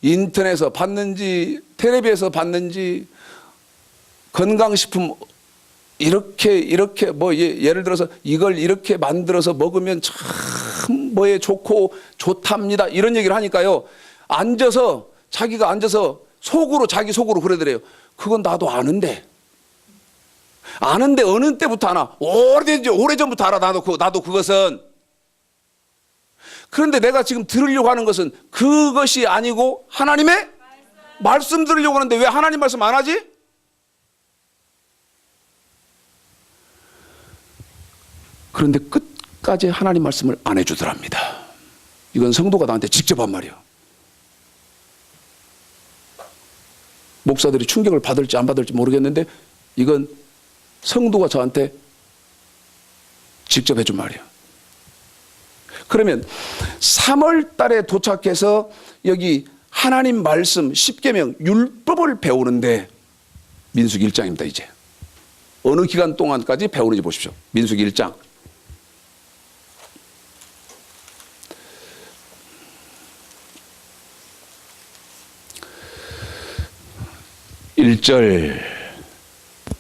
인터넷에서 봤는지 텔레비에서 봤는지 건강식품 이렇게 뭐 예를 들어서 이걸 이렇게 만들어서 먹으면 참 뭐에 좋고 좋답니다. 이런 얘기를 하니까요. 자기가 앉아서 자기 속으로 그러더래요. 그건 나도 아는데 어느 때부터 아나? 오래전부터 알아. 나도 그것은. 그런데 내가 지금 들으려고 하는 것은 그것이 아니고 하나님의 말씀 들으려고 하는데 왜 하나님 말씀 안 하지? 그런데 끝까지 하나님 말씀을 안 해주더랍니다. 이건 성도가 나한테 직접 한 말이에요. 목사들이 충격을 받을지 안 받을지 모르겠는데 이건 성도가 저한테 직접 해준 말이에요. 그러면 3월 달에 도착해서 여기 하나님 말씀 10계명 율법을 배우는데 민수기 1장입니다. 이제 어느 기간 동안까지 배우는지 보십시오. 민수기 1장 1절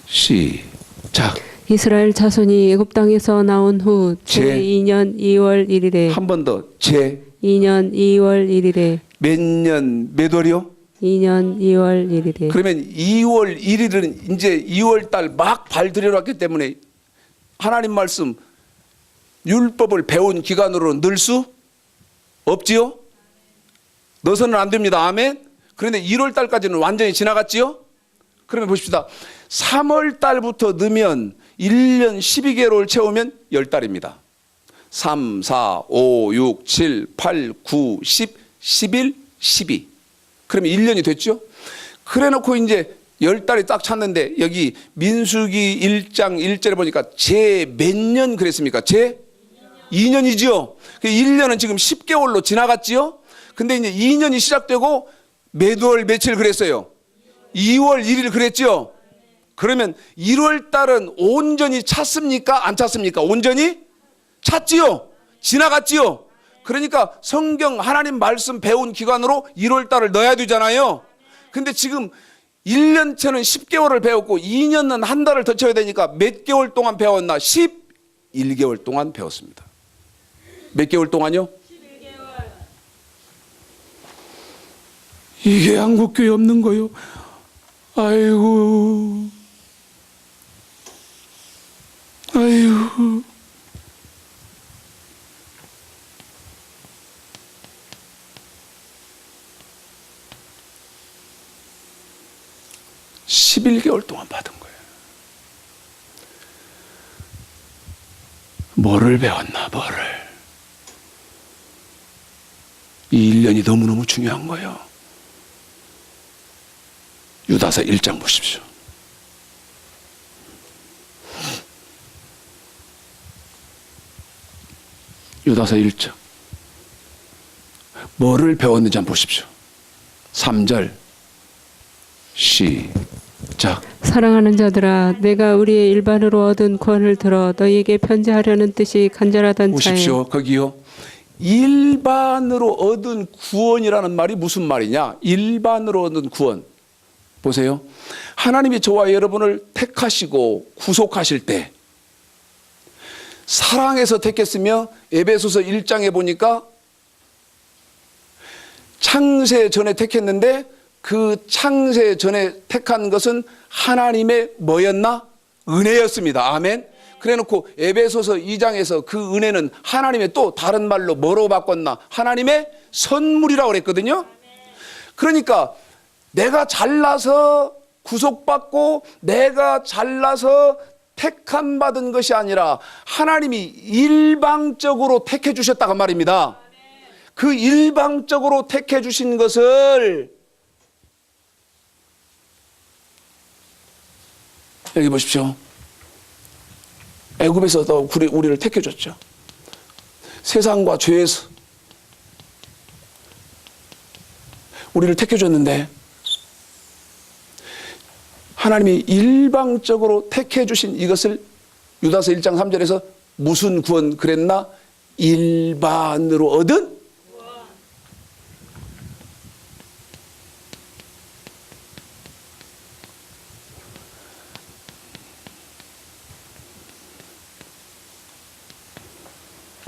시작. 이스라엘 자손이 애굽 땅에서 나온 후 제2년 2월 1일에 한 번 더. 제2년 2월 1일에 몇 년 몇 월이요? 2년 2월 1일에 그러면 2월 1일은 이제 2월 달 막 발들여놨기 때문에 하나님 말씀 율법을 배운 기간으로 늘 수 없지요? 넣어서는 안 됩니다. 아멘. 그런데 1월 달까지는 완전히 지나갔지요? 그러면 보십시다. 3월 달부터 넣으면 1년 12개월을 채우면 10달입니다. 3, 4, 5, 6, 7, 8, 9, 10, 11, 12. 그러면 1년이 됐죠? 그래 놓고 이제 10달이 딱 찼는데 여기 민수기 1장 1절에 보니까 제 몇 년 그랬습니까? 제 2년이죠? 1년은 지금 10개월로 지나갔지요? 근데 이제 2년이 시작되고 몇 월 며칠 그랬어요? 2월 1일 그랬죠? 그러면 1월 달은 온전히 찼습니까? 안 찼습니까? 온전히 찼지요? 지나갔지요? 그러니까 성경 하나님 말씀 배운 기간으로 1월 달을 넣어야 되잖아요. 근데 지금 1년째는 10개월을 배웠고 2년은 한 달을 더 채워야 되니까 몇 개월 동안 배웠나? 11개월 동안 배웠습니다. 몇 개월 동안요? 11개월. 이게 한국교회 없는 거요. 아이고. 11개월 동안 받은 거예요. 뭐를 배웠나, 뭐를. 이 1년이 너무너무 중요한 거예요. 유다서 1장 보십시오. 유다서 1장. 뭐를 배웠는지 한번 보십시오. 3절 시작. 사랑하는 자들아, 내가 우리의 일반으로 얻은 구원을 들어 너희에게 편지하려는 뜻이 간절하던 보십시오. 차에 거기요. 일반으로 얻은 구원이라는 말이 무슨 말이냐? 일반으로 얻은 구원. 보세요. 하나님이 저와 여러분을 택하시고 구속하실 때 사랑해서 택했으며 에베소서 1장에 보니까 창세 전에 택했는데 그 창세 전에 택한 것은 하나님의 뭐였나? 은혜였습니다. 아멘. 그래놓고 에베소서 2장에서 그 은혜는 하나님의 또 다른 말로 뭐로 바꿨나? 하나님의 선물이라고 그랬거든요. 그러니까 내가 잘나서 구속받고 내가 잘나서 택함 받은 것이 아니라 하나님이 일방적으로 택해 주셨다고 말입니다. 그 일방적으로 택해 주신 것을 여기 보십시오. 애굽에서도 우리를 택해 줬죠. 세상과 죄에서 우리를 택해 줬는데 하나님이 일방적으로 택해 주신 이것을 유다서 1장 3절에서 무슨 구원 그랬나? 일반으로 얻은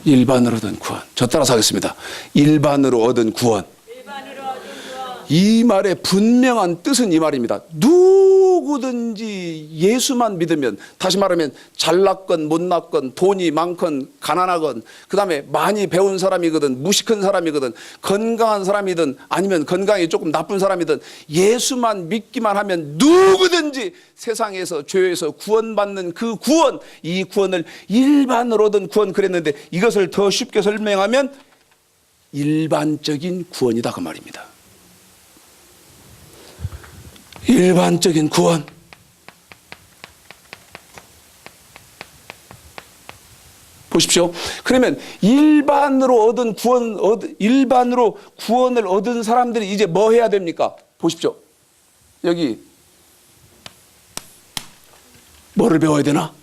일반으로 얻은 구원. 저 따라서 하겠습니다. 일반으로 얻은 구원. 이 말의 분명한 뜻은 이 말입니다. 누구든지 예수만 믿으면, 다시 말하면 잘났건 못났건 돈이 많건 가난하건, 그 다음에 많이 배운 사람이거든 무식한 사람이거든 건강한 사람이든 아니면 건강이 조금 나쁜 사람이든 예수만 믿기만 하면 누구든지 세상에서 죄에서 구원받는 그 구원, 이 구원을 일반으로 얻은 구원 그랬는데, 이것을 더 쉽게 설명하면 일반적인 구원이다 그 말입니다. 일반적인 구원. 보십시오. 그러면 일반으로 얻은 구원, 일반으로 구원을 얻은 사람들이 이제 뭐 해야 됩니까? 보십시오. 여기 뭐를 배워야 되나?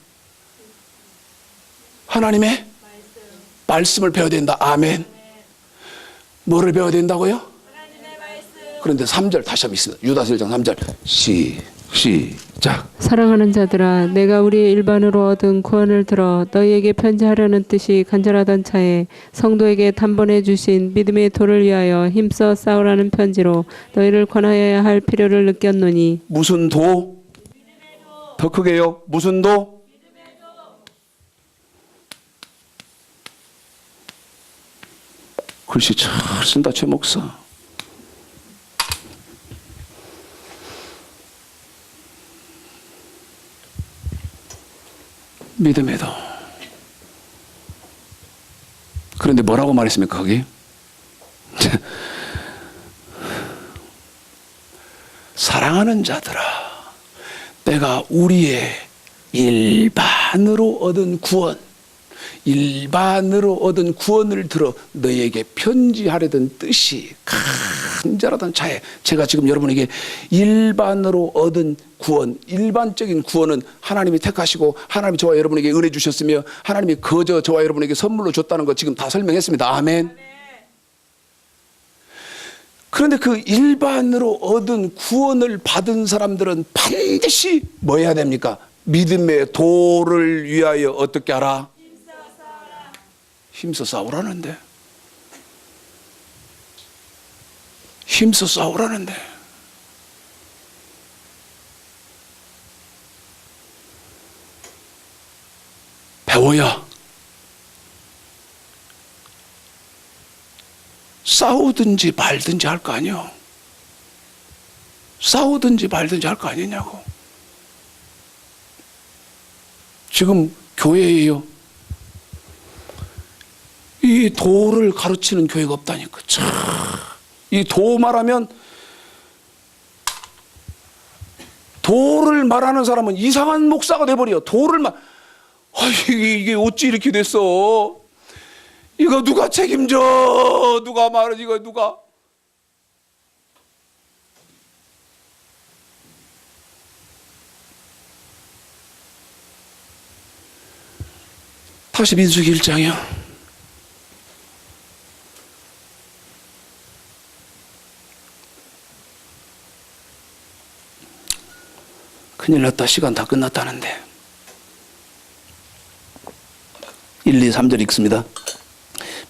하나님의 말씀을 배워야 된다. 아멘. 뭐를 배워야 된다고요? 그런데 3절 다시 한번 있습니다. 유다서 1장 3절 시작. 사랑하는 자들아, 내가 우리 일반으로 얻은 구원을 들어 너희에게 편지하려는 뜻이 간절하던 차에 성도에게 단번에 주신 믿음의 도를 위하여 힘써 싸우라는 편지로 너희를 권하여야 할 필요를 느꼈노니. 무슨 도? 더 크게요. 무슨 도? 글씨 잘 쓴다 최 목사. 믿음에도. 그런데 뭐라고 말했습니까 거기? 사랑하는 자들아, 내가 우리의 일반으로 얻은 구원, 일반으로 얻은 구원을 들어 너희에게 편지하려던 뜻이 간절하던 차에, 제가 지금 여러분에게 일반으로 얻은 구원, 일반적인 구원은 하나님이 택하시고 하나님이 저와 여러분에게 은혜 주셨으며 하나님이 거저 저와 여러분에게 선물로 줬다는 거 지금 다 설명했습니다. 아멘. 그런데 그 일반으로 얻은 구원을 받은 사람들은 반드시 뭐 해야 됩니까? 믿음의 도를 위하여 어떻게 하라? 힘써 싸우라는데. 힘써 싸우라는데. 배워야 싸우든지 말든지 할 거 아니요. 싸우든지 말든지 할 거 아니냐고. 지금 교회에요, 이 도를 가르치는 교회가 없다니까. 이 도 말하면, 도를 말하는 사람은 이상한 목사가 돼버려. 도를 이게 어찌 이렇게 됐어? 이거 누가 책임져? 누가 말해? 이거 누가? 다시 민수기 1장이요. 큰일 났다. 시간 다 끝났다는데. 1, 2, 3절 읽습니다.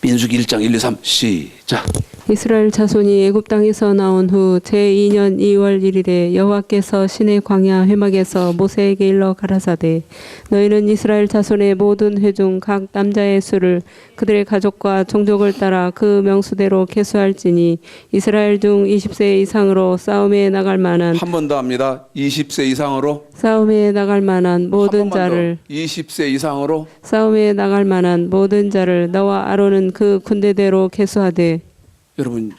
민수기 1장 1, 2, 3 시작. 이스라엘 자손이 애굽 땅에서 나온 후 제2년 2월 1일에 여호와께서 시내 광야 회막에서 모세에게 일러 가라사대 너희는 이스라엘 자손의 모든 회중 각 남자의 수를 그들의 가족과 종족을 따라 그 명수대로 계수할지니 이스라엘 중 20세 이상으로 싸움에 나갈 만한 한 번 더 합니다. 20세 이상으로 싸움에 나갈 만한 모든 자를 20세 이상으로 싸움에 나갈 만한 모든 자를 너와 아론은 그 군대대로 계수하되 여러분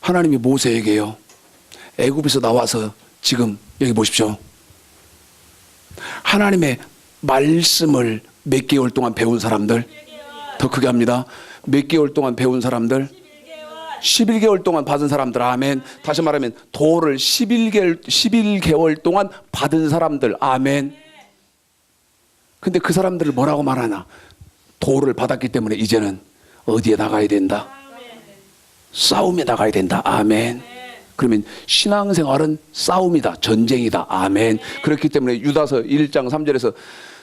하나님이 모세에게요 애굽에서 나와서 지금 여기 보십시오. 하나님의 말씀을 몇 개월 동안 배운 사람들 더 크게 합니다. 몇 개월 동안 배운 사람들 11개월 동안 받은 사람들 아멘. 다시 말하면 도를 11개월 동안 받은 사람들 아멘. 근데 그 사람들을 뭐라고 말하나? 도를 받았기 때문에 이제는 어디에 나가야 된다? 싸움에 나가야 된다. 아멘. 그러면 신앙생활은 싸움이다. 전쟁이다. 아멘. 그렇기 때문에 유다서 1장 3절에서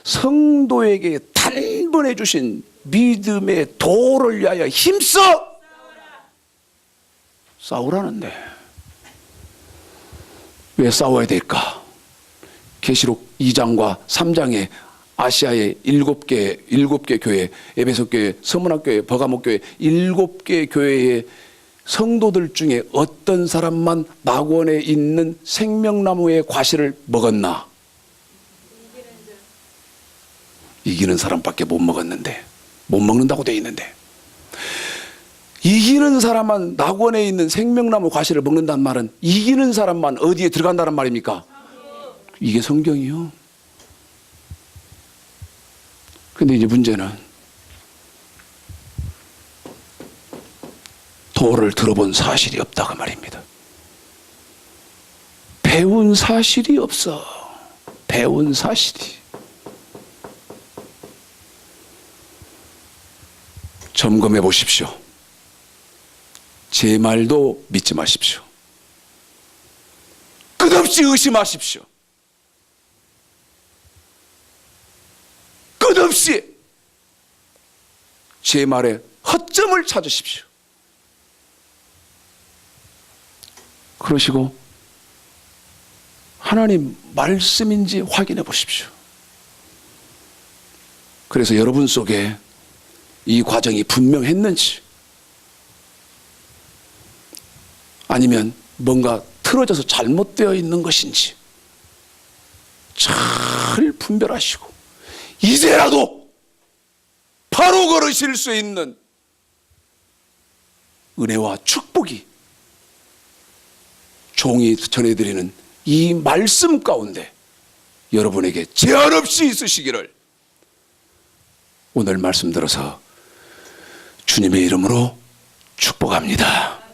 성도에게 단번에 주신 믿음의 도를 위하여 힘써 싸우라는데 왜 싸워야 될까? 계시록 2장과 3장에 아시아의 7개 교회, 에베소 교회, 서문학 교회, 버가모 교회 7개 교회의 성도들 중에 어떤 사람만 낙원에 있는 생명나무의 과실을 먹었나? 이기는 사람밖에 못 먹었는데, 못 먹는다고 돼 있는데, 이기는 사람만 낙원에 있는 생명나무 과실을 먹는다는 말은 이기는 사람만 어디에 들어간다는 말입니까? 이게 성경이요. 근데 이제 문제는 도를 들어본 사실이 없다 그 말입니다. 배운 사실이 없어. 배운 사실이. 점검해 보십시오. 제 말도 믿지 마십시오. 끝없이 의심하십시오. 끝없이 제 말에 허점을 찾으십시오. 그러시고 하나님 말씀인지 확인해 보십시오. 그래서 여러분 속에 이 과정이 분명했는지 아니면 뭔가 틀어져서 잘못되어 있는 것인지 잘 분별하시고 이제라도 바로 걸으실 수 있는 은혜와 축복이 종이 전해드리는 이 말씀 가운데 여러분에게 제한 없이 있으시기를 오늘 말씀 들어서 주님의 이름으로 축복합니다.